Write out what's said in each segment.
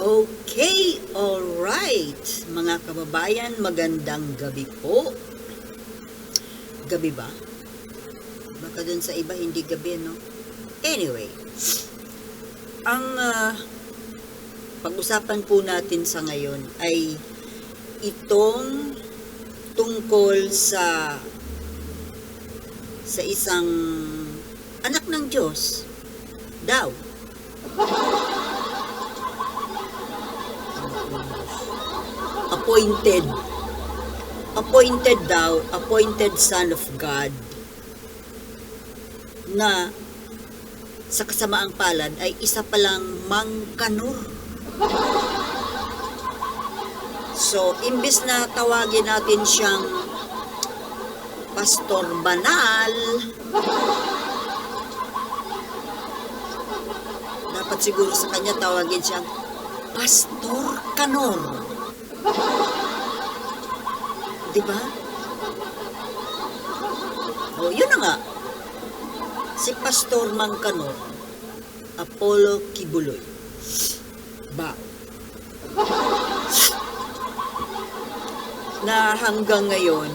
Okay, alright. Mga kababayan, magandang gabi po. Gabi ba? Baka dun sa iba hindi gabi, no? Anyway, ang pag-usapan po natin sa ngayon ay itong tungkol sa isang anak ng Diyos daw. Appointed daw, appointed son of God, na sa kasamaang palad ay isa palang mangkanor. So, imbis na tawagin natin siyang pastor banal, dapat siguro sa kanya tawagin siyang pastor kanor. Diba? O, yun na nga. Si Pastor Mangkanor, Apollo Kibuloy. Bao. Na hanggang ngayon,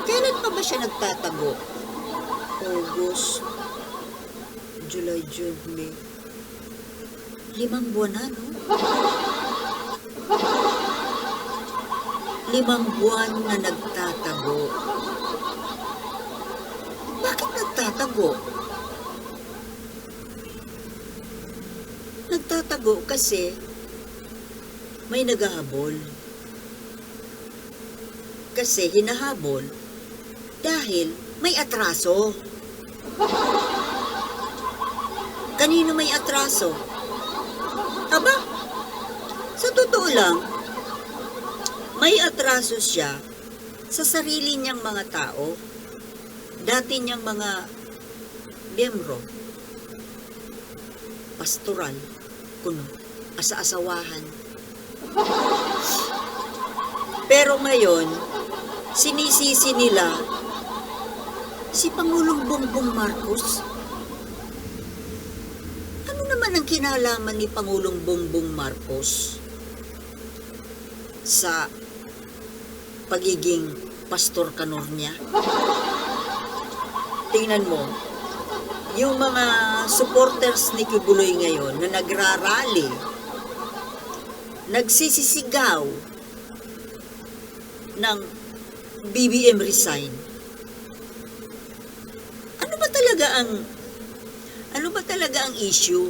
kailan pa ba siya nagtatago? August, July, June, May. 5 buwan na, no? 5 buwan na nagtatago. Bakit nagtatago? Nagtatago kasi may naghahabol. Kasi hinahabol dahil may atraso. Kanino may atraso? Aba, sa totoo lang, may atraso siya sa sarili niyang mga tao, dati niyang mga miyembro, pastoral, kuno, asa-asawahan. Pero ngayon, sinisisi nila si Pangulong Bongbong Marcos. Ano naman ang kinalaman ni Pangulong Bongbong Marcos sa pagiging pastor kanor niya? Tingnan mo, yung mga supporters ni Kibuloy ngayon na nagrarally, nagsisisigaw ng BBM resign. Ano ba talaga ang issue?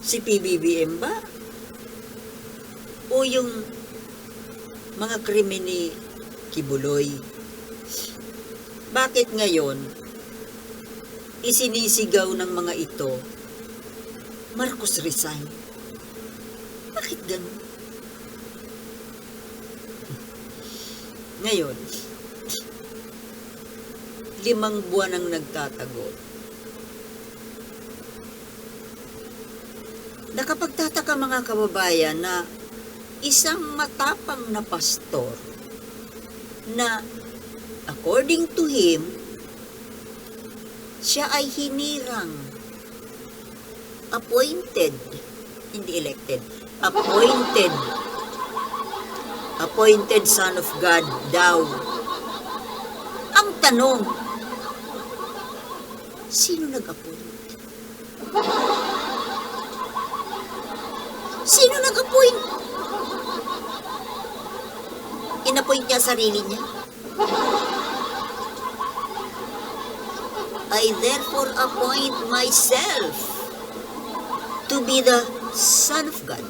Si PBBM ba? O yung mga krimen ni Kibuloy? Bakit ngayon isinisigaw ng mga ito, Marcos resign? Bakit ganun? Ngayon, 5 buwan ang nagtatago. Nakapagtataka mga kababayan na isang matapang na pastor na according to him, siya ay hinirang, appointed, hindi elected, appointed son of God daw. Ang tanong, sino nag-appoint? Sino nag-appoint? In-appoint niya sarili niya? I therefore appoint myself to be the Son of God.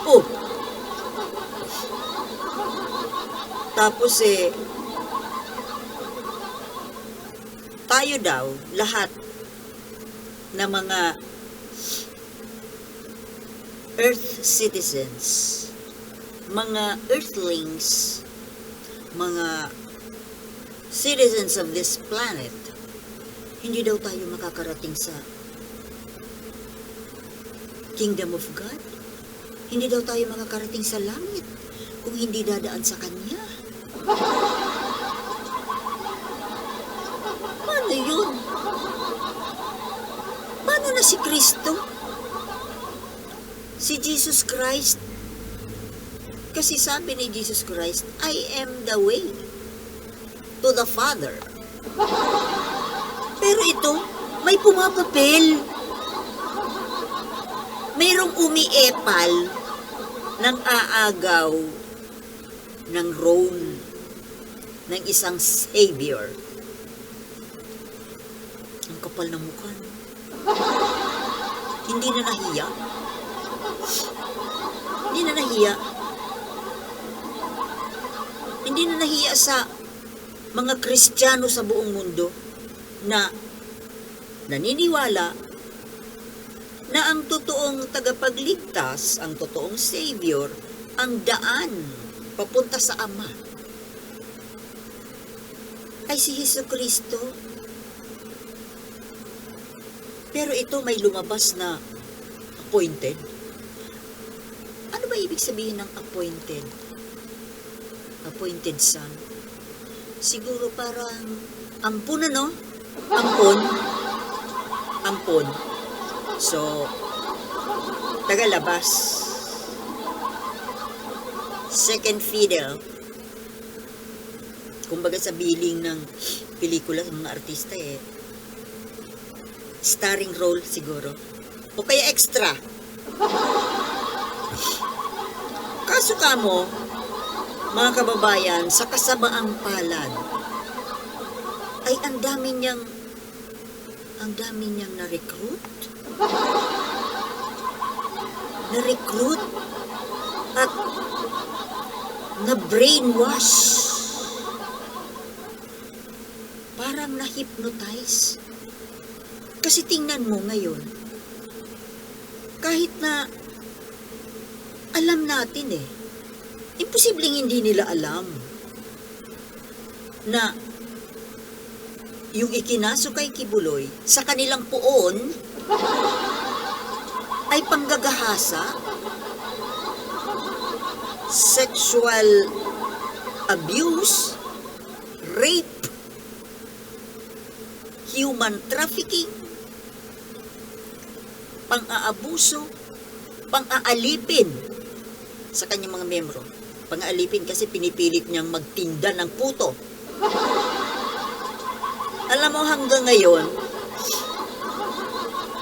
Oh. Tapos tayo daw, lahat na mga earth citizens, mga earthlings, mga citizens of this planet, hindi daw tayo makakarating sa Kingdom of God. Hindi daw tayo makakarating sa langit kung hindi dadaan sa Kanya. Paano yun? Paano na si Kristo? Si Jesus Christ. Kasi sabi ni Jesus Christ, I am the way to the Father. Pero ito, may pumapapel. Mayroong umiepal ng aagaw ng role ng isang savior. Ang kapal ng mukha. Hindi na nahiya. Hindi na nahiya. Hindi na nahiya sa mga Kristiyano sa buong mundo na naniniwala na ang totoong tagapagligtas, ang totoong Savior, ang daan papunta sa Ama ay si Jesucristo. Pero ito may lumabas na appointed. Ano ba ibig sabihin ng appointed? Appointed son. Siguro parang ampun, ano? Ampon. Ampon. So, tagalabas. Second fiddle. Kumbaga sa billing ng pelikula ng mga artista starring role siguro. O kaya extra. Kaso kamo, mga kababayan, sa kasabaang palad, ay ang dami niyang na-recruit. Na-recruit at na-brainwash. Parang na-hypnotize. Kasi tingnan mo ngayon, kahit na alam natin imposibleng hindi nila alam na yung ikinaso kay Kibuloy sa kanilang puon ay panggagahasa, sexual abuse, rape, human trafficking, pang-aabuso, pang-aalipin sa kanyang mga miyembro. Pang-aalipin kasi pinipilit niyang magtinda ng puto. Alam mo, hanggang ngayon,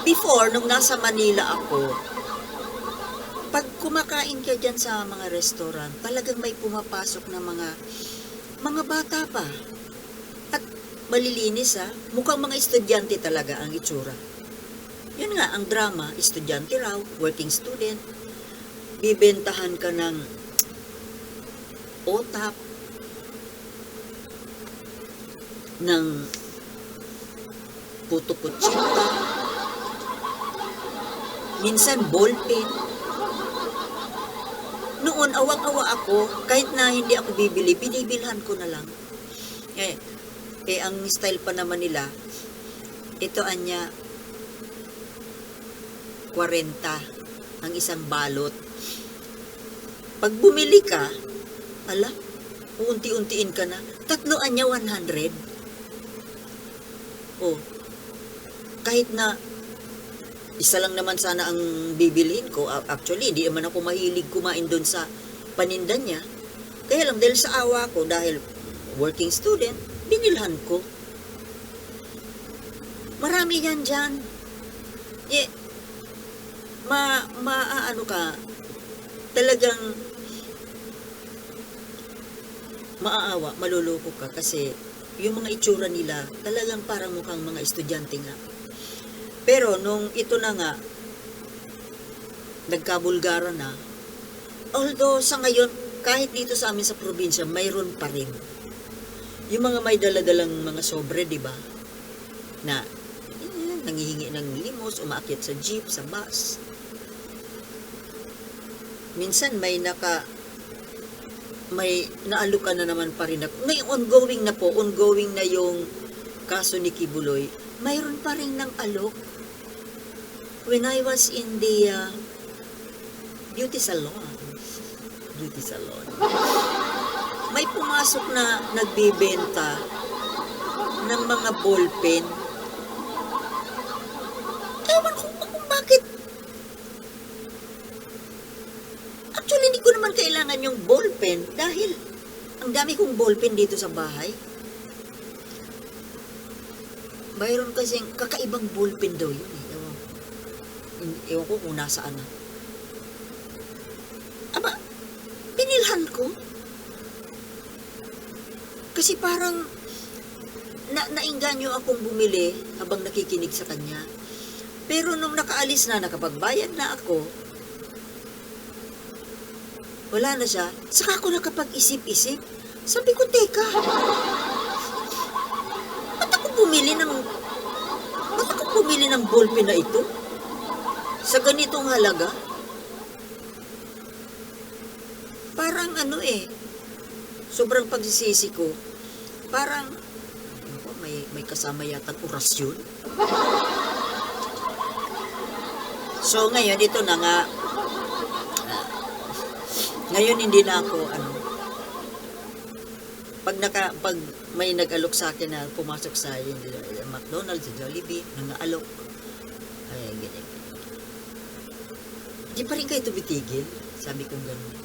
before, nung nasa Manila ako, pag kumakain ka dyan sa mga restaurant, talagang may pumapasok na mga bata pa. At malilinis mukhang mga estudyante talaga ang itsura. Yun nga, ang drama, estudyante raw, working student, bibentahan ka ng otap, ng puto-kutsita, minsan ballpen. Noon, awang-awa ako, kahit na hindi ako bibili, binibilhan ko na lang. Ang style pa naman nila, ito anya, 40 ang isang balot. Pag bumili ka, unti-untiin ka na, tatloan niya 100. Kahit na isa lang naman sana ang bibilhin ko. Actually, hindi naman ako mahilig kumain doon sa paninda niya. Kaya lang, dahil sa awa ko, dahil working student, binilhan ko. Marami yan dyan. Talagang maaawa, maluloko ka kasi yung mga itsura nila talagang parang mukhang mga estudyante nga. Pero nung ito na nga, nagkabulgara na, although sa ngayon, kahit dito sa amin sa probinsya, mayroon pa rin. Yung mga may daladalang mga sobre, di ba? Na nangihingi ng limos, umaakyat sa jeep, sa bus. Minsan may naalukan na naman pa rin. Ngayon, ongoing na yung kaso ni Kibuloy. Mayroon pa rin ng alok. When I was in the beauty salon, may pumasok na nagbibenta ng mga ballpen. Ewan ko kung bakit yung ballpen dahil ang dami kong ballpen dito sa bahay. Mayroon kasing kakaibang ballpen daw yun. Ewan ko kung nasaan na. Aba, pinilhan ko. Kasi parang nainganyo akong bumili habang nakikinig sa kanya. Pero nung nakaalis na, nakapagbayad na ako, wala na siya. Saka ako nakapag-isip-isip. Sabi ko, teka, ba't ako bumili ng ballpen na ito? Sa ganitong halaga? Parang sobrang pagsisisi ko. Parang, may kasama yatang orasyon. So, ngayon, ito na nga. Ngayon, hindi na ako, pag may nag-alok sa akin na pumasok sa McDonald's, sa Jollibee, nang-alok. Ay, ganyan. Di pa rin kayo tumitigil? Sabi kong gano'n.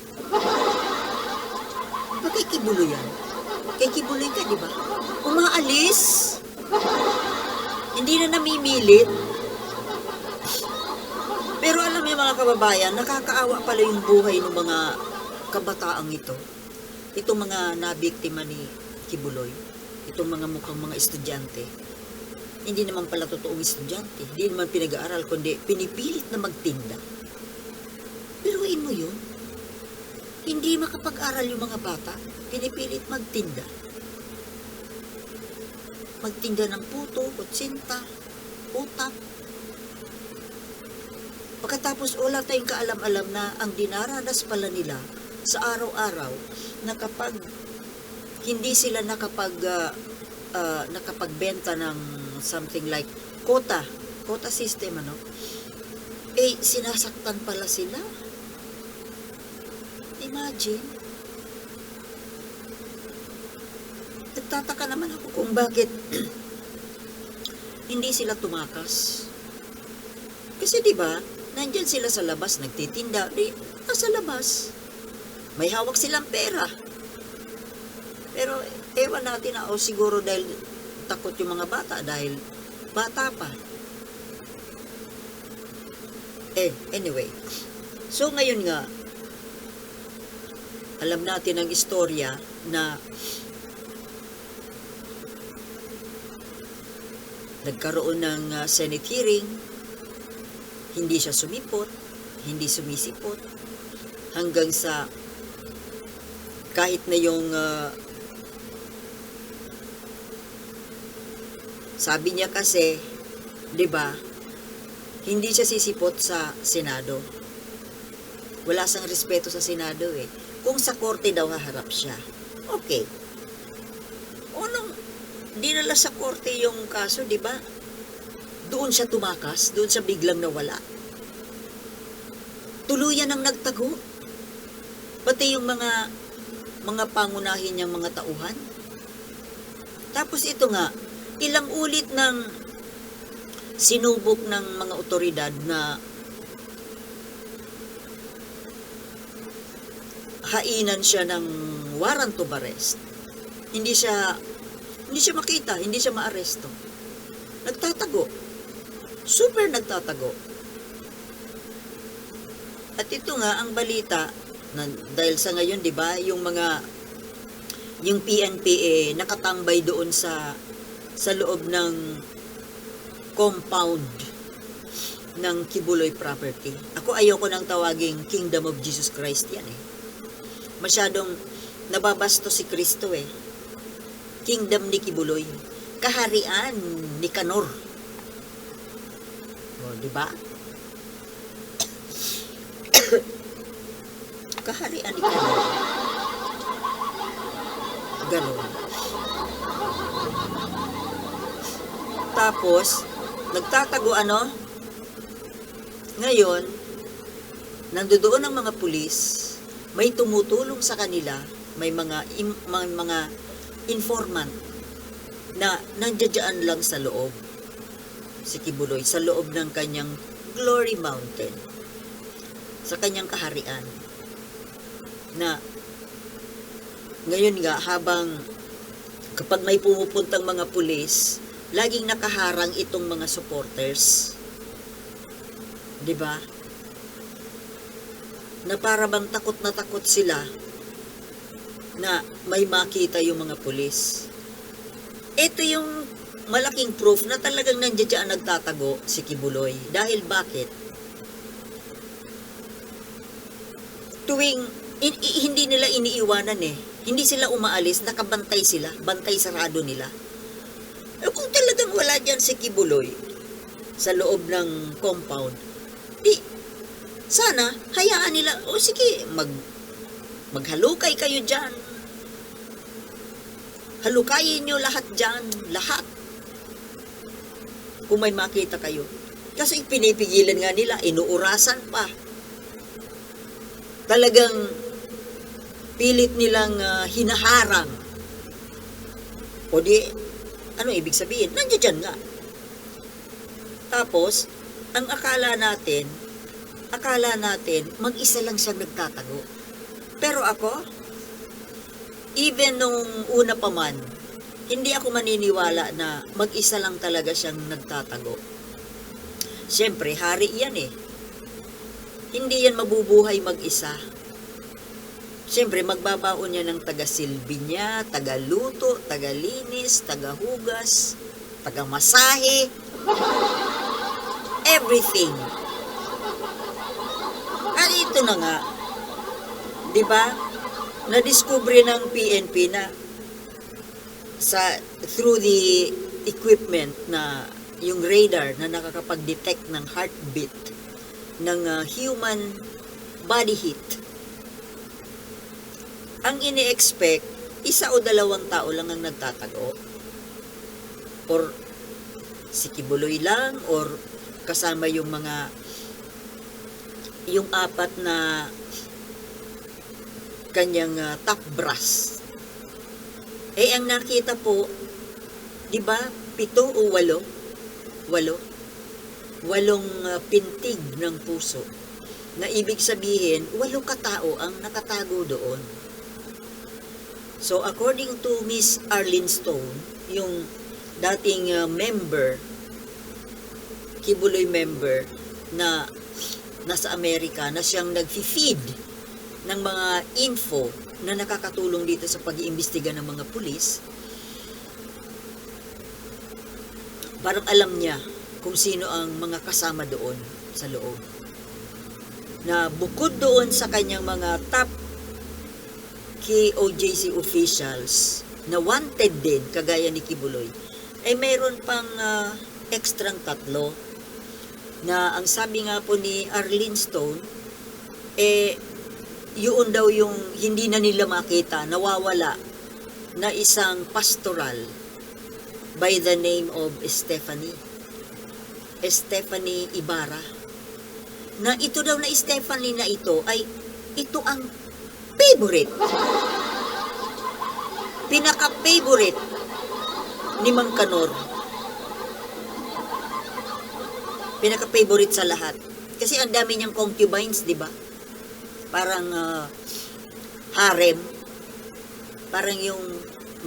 Ba kay Kibuloy yan? Kay Kibuloy ka, di ba? Umaalis. Hindi na namimilit. Pero alam niyo mga kababayan, nakakaawa pala yung buhay ng mga kabataang ito. Itong mga nabiktima ni Kibuloy. Itong mga mukhang mga estudyante. Hindi naman pala totoong estudyante. Hindi naman pinag-aaral, kundi pinipilit na magtinda. Biruin mo yun. Hindi makapag-aral yung mga bata. Pinipilit magtinda. Magtinda ng puto, kutsinta, utak. Pagkatapos wala tayong kaalam-alam na ang dinaranas pala nila sa araw-araw na kapag hindi sila nakapagbenta ng something like quota system, sinasaktan pala sila. Imagine. Nagtataka naman ako kung bakit hindi sila tumakas. Kasi diba, nandyan sila sa labas, nagtitinda, nasa labas. May hawak silang pera. Pero, ewan natin na, siguro dahil takot yung mga bata, dahil bata pa. Anyway. So, ngayon nga, alam natin ang istorya na nagkaroon ng Senate hearing, hindi siya sumipot, hindi sumisipot, hanggang sa kahit na yung sabi niya kasi, 'di ba, hindi siya sisipot sa Senado. Wala siyang respeto sa Senado eh. Kung sa korte daw haharap siya. Okay. Unang dinala sa korte yung kaso, 'di ba? Doon siya tumakas, doon siya biglang nawala. Tuluyan ang nagtago. Pati yung mga pangunahin niyang mga tauhan. Tapos ito nga, ilang ulit ng sinubok ng mga otoridad na hainan siya ng warrant of arrest. Hindi siya makita, hindi siya maaresto. Nagtatago. Super nagtatago. At ito nga ang balita na dahil sa ngayon, 'di ba, yung PNP nakatambay doon sa loob ng compound ng Kibuloy property. Ako ayoko nang tawaging Kingdom of Jesus Christ yan eh. Masyadong nababasto si Kristo eh. Kingdom ni Kibuloy. Kaharian ni Kanor. O, diba? Kaharian ni Kanor. Ganon. Tapos, nagtatago ngayon, nandoon ang mga pulis, may tumutulong sa kanila, may mga informant na nandiyan lang sa loob. Si Kibuloy, sa loob ng kanyang Glory Mountain, sa kanyang kaharian, na Ngayon nga, kapag may pumupuntang mga pulis, laging nakaharang itong mga supporters. 'Di ba? Na para bang takot na takot sila na may makita yung mga pulis. Ito yung malaking proof na talagang nandiyan nagtatago si Kibuloy. Dahil bakit? Hindi nila iniiwanan eh. Hindi sila umaalis, nakabantay sila, bantay sarado nila. Eh kung talagang wala dyan si Kibuloy sa loob ng compound, di, sana, hayaan nila, o sige, maghalukay kayo dyan. Halukayin nyo lahat dyan, lahat. Kung may makita kayo. Kasi pinipigilan nga nila, inuurasan pa. Talagang pilit nilang hinaharang. O di, ano ibig sabihin? Nandiyan nga. Tapos, ang akala natin, mag-isa lang siyang nagtatago. Pero ako, even nung una pa man, hindi ako maniniwala na mag-isa lang talaga siyang nagtatago. Siyempre, hari yan eh. Hindi yan mabubuhay mag-isa. Siyempre, magbabaon niya ng taga-silbi niya, taga-luto, taga-linis, taga-hugas, taga-masahe, everything. At ito na nga, di ba? Na-discover ng PNP na through the equipment na yung radar na nakakapag-detect ng heartbeat ng human body heat. Ang ini-expect, 1 o 2 tao lang ang nagtatago. Or si Kibuloy lang, or kasama yung 4 na kanyang top brass. Eh, ang nakita po, di ba, 7 o 8? 8 pintig ng puso. Na ibig sabihin, 8 katao ang nakatago doon. So, according to Miss Arlene Stone, yung dating member, Kibuloy member, na nasa Amerika, na siyang nag-feed ng mga info na nakakatulong dito sa pag-iimbestiga ng mga pulis, parang alam niya kung sino ang mga kasama doon sa loob. Na bukod doon sa kanyang mga top KOJC officials na wanted din, kagaya ni Kibuloy, ay mayroon pang ekstrang 3 na ang sabi nga po ni Arlene Stone, yun daw yung hindi na nila makita, nawawala na isang pastoral by the name of Stephanie Ibarra. Na ito daw na Stephanie na ito ay ito ang favorite. Pinaka-favorite ni Mang Kanor. Pinaka-favorite sa lahat. Kasi ang dami niyang concubines, di ba? Parang harem. Parang yung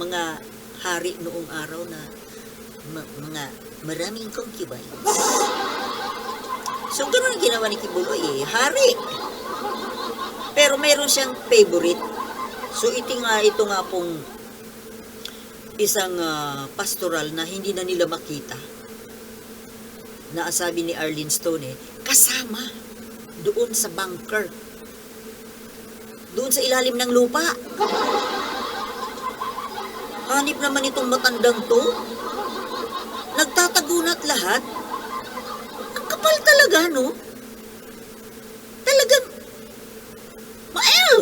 mga hari noong araw na mga maraming concubines. So, ganoon ang ginawa ni Kibuloy eh. Hari. Pero mayroon siyang favorite. So, ito nga pong isang pastoral na hindi na nila makita. Na sabi ni Arlene Stone kasama doon sa bunker. Doon sa ilalim ng lupa. Hanip naman itong matandang to. Nagtatago na't lahat. Ang kapal talaga, no? Talagang mael!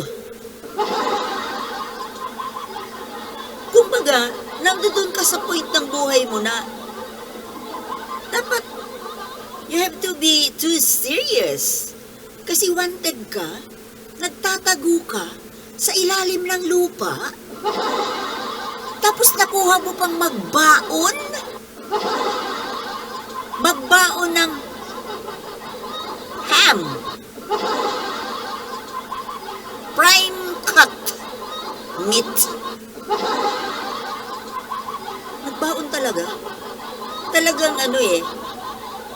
Kumbaga, nandoon ka sa point ng buhay mo na dapat you have to be too serious. Kasi wanted ka, nagtatago ka sa ilalim ng lupa, tapos nakuha mo pang magbaon ng ham, prime cut meat. Nagbaon talaga. Talagang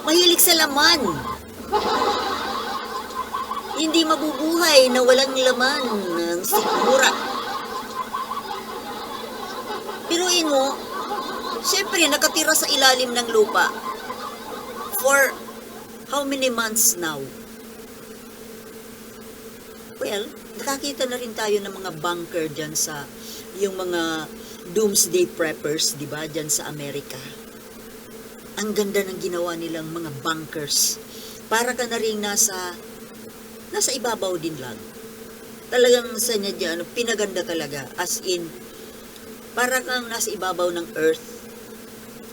mahilig sa laman. Hindi mabubuhay na walang laman ng sikmura. Biruin mo, siyempre nakatira sa ilalim ng lupa. For how many months now? Well, nakakita na rin tayo ng mga bunker dyan sa, yung mga doomsday preppers, di ba, dyan sa Amerika. Ang ganda ng ginawa nilang mga bunkers. Para ka na rin nasa ibabaw din lang. Talagang sa niya dyan, pinaganda talaga. As in, para kang nasa ibabaw ng earth.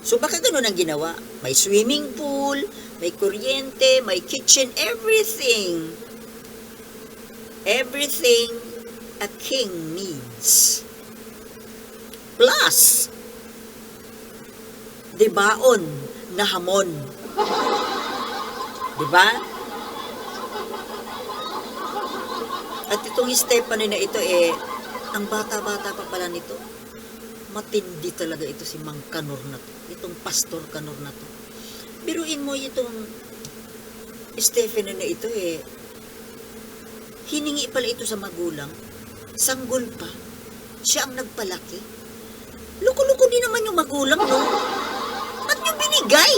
So baka ganun ang ginawa. May swimming pool, may kuryente, may kitchen, everything. Everything a king needs. Plus, dibaon na hamon. Diba? At itong Stephanie na ito ang bata-bata pa pala nito. Matindi talaga ito si Mang Kanor na to. Itong Pastor Kanor na to. Biruin mo itong Stephanie na ito hiningi pala ito sa magulang. Sanggol pa. Siya ang nagpalaki. Luko-luko din naman yung magulang, no? Ba't yung binigay?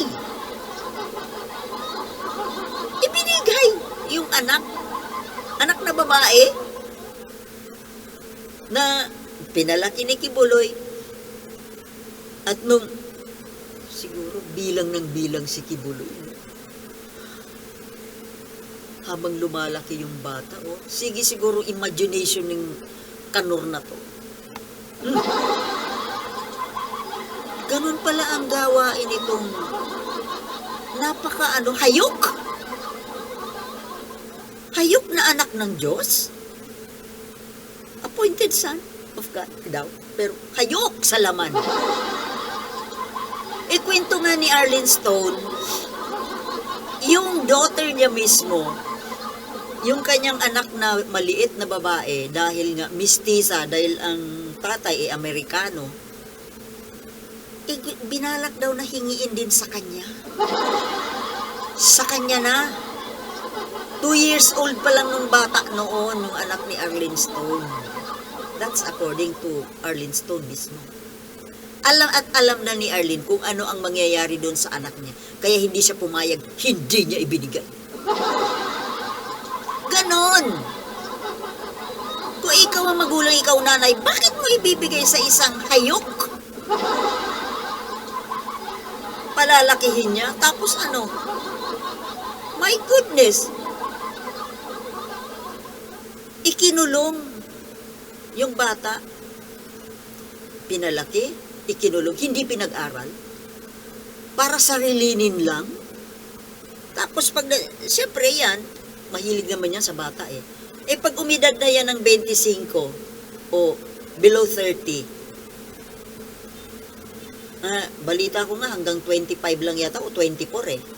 Ibinigay yung anak na babae na pinalaki ni Kibuloy. At nung siguro bilang ng bilang si Kibuloy, habang lumalaki yung bata, sige siguro imagination ng Kanor na to. Ganun pala ang gawain itong hayok. Hayok na anak ng Diyos. Appointed son of God daw. Pero hayok sa laman. Kwento nga ni Arlene Stone, yung daughter niya mismo, yung kanyang anak na maliit na babae, dahil nga mistisa, dahil ang tatay Amerikano, binalak daw na hingiin din sa kanya. Sa kanya na. 2 years old pa lang nung bata noon, nung anak ni Arlene Stone. That's according to Arlene Stone mismo. Alam na ni Arlene kung ano ang mangyayari doon sa anak niya. Kaya hindi siya pumayag, hindi niya ibinigay. Ganon. Kung ikaw ang magulang, ikaw nanay, bakit mo ibibigay sa isang hayok? Palalakihin niya, tapos my goodness, ikinulong yung bata, pinalaki, ikinulong, hindi pinag-aral, para sarilinin lang. Tapos siyempre yan, mahilig naman yan sa bata pag umidad na yan ng 25 o below 30, balita ko nga hanggang 25 lang yata o 24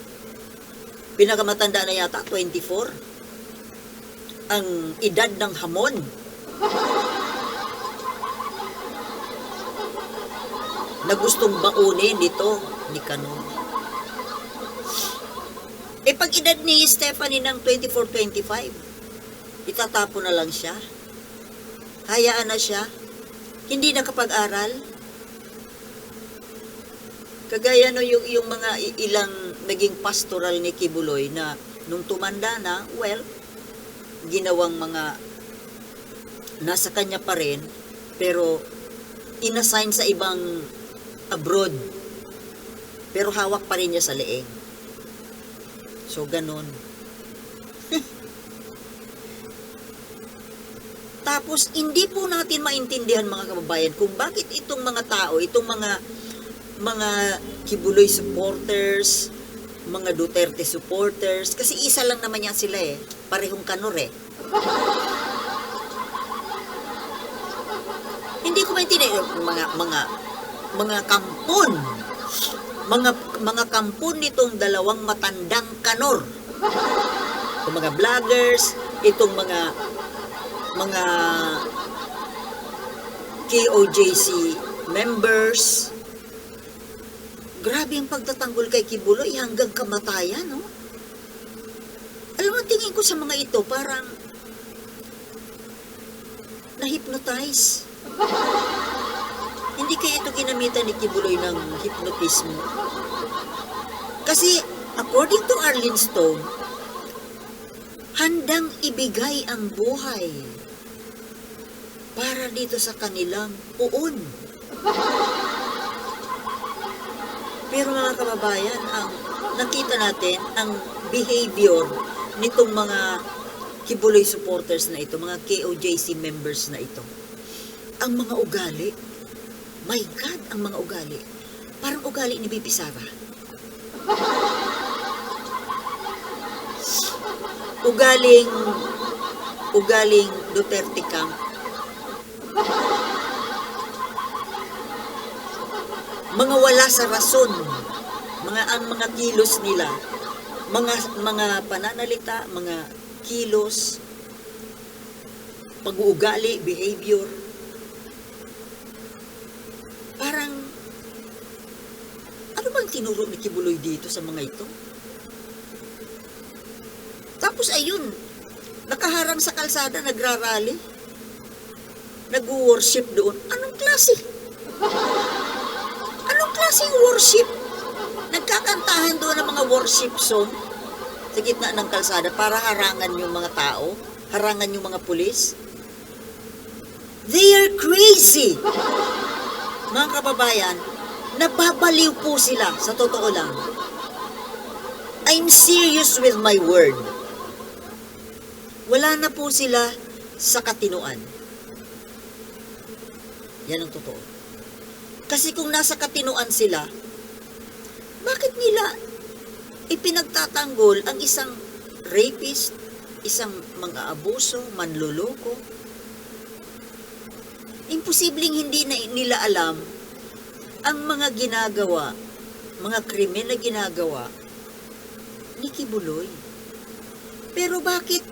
Pinakamatanda na yata 24 ang edad ng hamon. Na gustong baunin dito ni Kanor. Pag edad ni Stephanie ng 24-25, itatapon na lang siya. Hayaan na siya. Hindi nakapag-aral. Kagaya yung mga ilang naging pastoral ni Kibuloy na nung tumanda na, ginawang mga nasa kanya pa rin, pero inassign sa ibang abroad. Pero hawak pa rin niya sa leeg. So, ganon. Tapos, hindi po natin maintindihan mga kababayan kung bakit itong mga tao, itong mga Kibuloy supporters, mga Duterte supporters, kasi isa lang naman yan sila parehong Kanor Hindi ko maintindihan mga kampon, mga kampon nitong dalawang matandang Kanor. Itong mga vloggers, itong mga KOJC members. Grabe ang pagtatanggol kay Kibuloy hanggang kamatayan, no? Alam mo, tingin ko sa mga ito, parang na-hypnotize. Hindi kaya ito ginamitan ni Kibuloy ng hypnotismo? Kasi, according to Arlene Stone, handang ibigay ang buhay para dito sa kanilang puon. Pero mga kababayan, ang nakita natin, ang behavior nitong mga Kibuloy supporters na ito, mga KOJC members na ito, ang mga ugali, my God, ang mga ugali, parang ugali ni Bibi Sara. Ugaling Duterte camp. Mga wala sa rason, ang mga kilos nila, mga pananalita, mga kilos, pag-uugali, behavior, parang ano bang tinuro ni Kibuloy dito sa mga ito? Tapos ayun, nakaharang sa kalsada, nagrarally, nag-worship doon. Anong klase? Anong klaseng worship? Nagkakantahan doon ng mga worship song sa gitna ng kalsada para harangan yung mga tao, harangan yung mga pulis. They are crazy! Mga kababayan, nababaliw po sila, sa totoo lang. I'm serious with my word. Wala na po sila sa katinuan. Yan ang totoo. Kasi kung nasa katinuan sila, bakit nila ipinagtatanggol ang isang rapist, isang mang-aabuso, manloloko? Imposibleng hindi na nila alam ang mga ginagawa, mga krimen na ginagawa ni Kibuloy. Pero bakit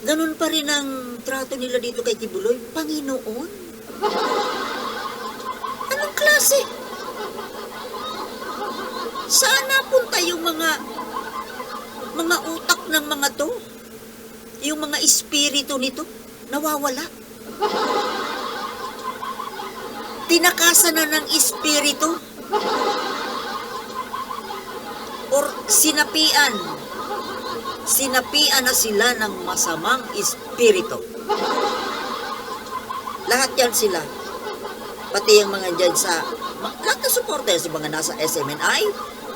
ganun pa rin ang trato nila dito kay Kibuloy? Panginoon? Anong klase? Saan napunta yung mga utak ng mga to? Yung mga espiritu nito? Nawawala. Tinakasan na ng espiritu? Or sinapian na sila ng masamang espiritu. Lahat yan sila. Pati yung mga dyan sa, lahat na supporters, yung mga nasa SMNI,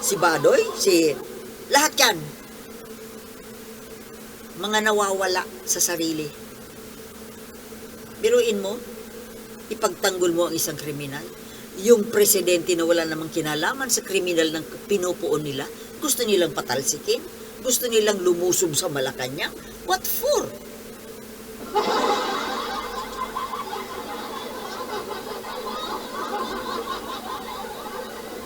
si Badoy, lahat yan. Mga nawawala sa sarili. Biruin mo, ipagtanggol mo ang isang kriminal. Yung presidente na wala namang kinalaman sa kriminal ng pinupuon nila, gusto nilang patalsikin, gusto nilang lumusob sa Malacanang. What for?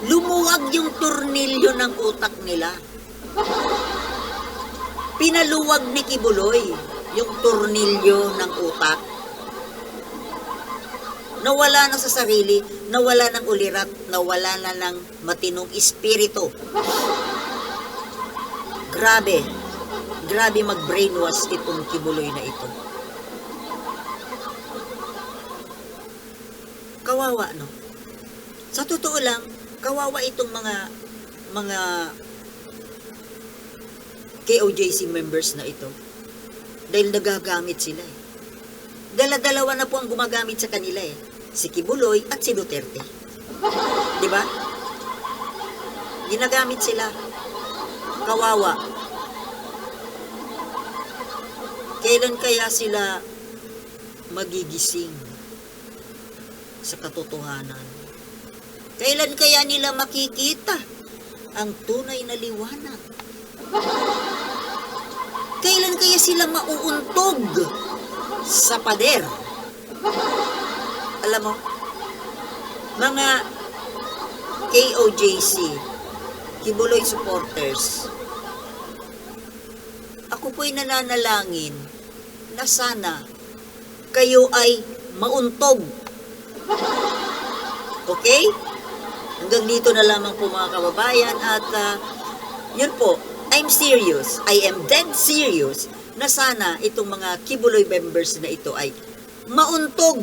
Lumuwag yung tornilyo ng utak nila. Pinaluwag ni Kibuloy yung tornilyo ng utak. Nawala na sa sarili, nawala ng ulirat, nawala na ng matinong espiritu. Grabe mag-brainwash itong Kibuloy na ito. Kawawa, no? Sa totoo lang, kawawa itong mga KOJC members na ito. Dahil nagagamit sila eh. Dala-dalawa na po ang gumagamit sa kanila eh. Si Kibuloy at si Duterte. Diba? Ginagamit sila. Kawawa. Kailan kaya sila magigising sa katotohanan? Kailan kaya nila makikita ang tunay na liwanag? Kailan kaya sila mauuntog sa pader? Alam mo, mga KOJC, Kibuloy supporters, ako po'y nananalangin na sana kayo ay mauntog. Okay? Hanggang dito na lamang po mga kababayan at yun po, I'm serious, I am dead serious na sana itong mga Kibuloy members na ito ay mauntog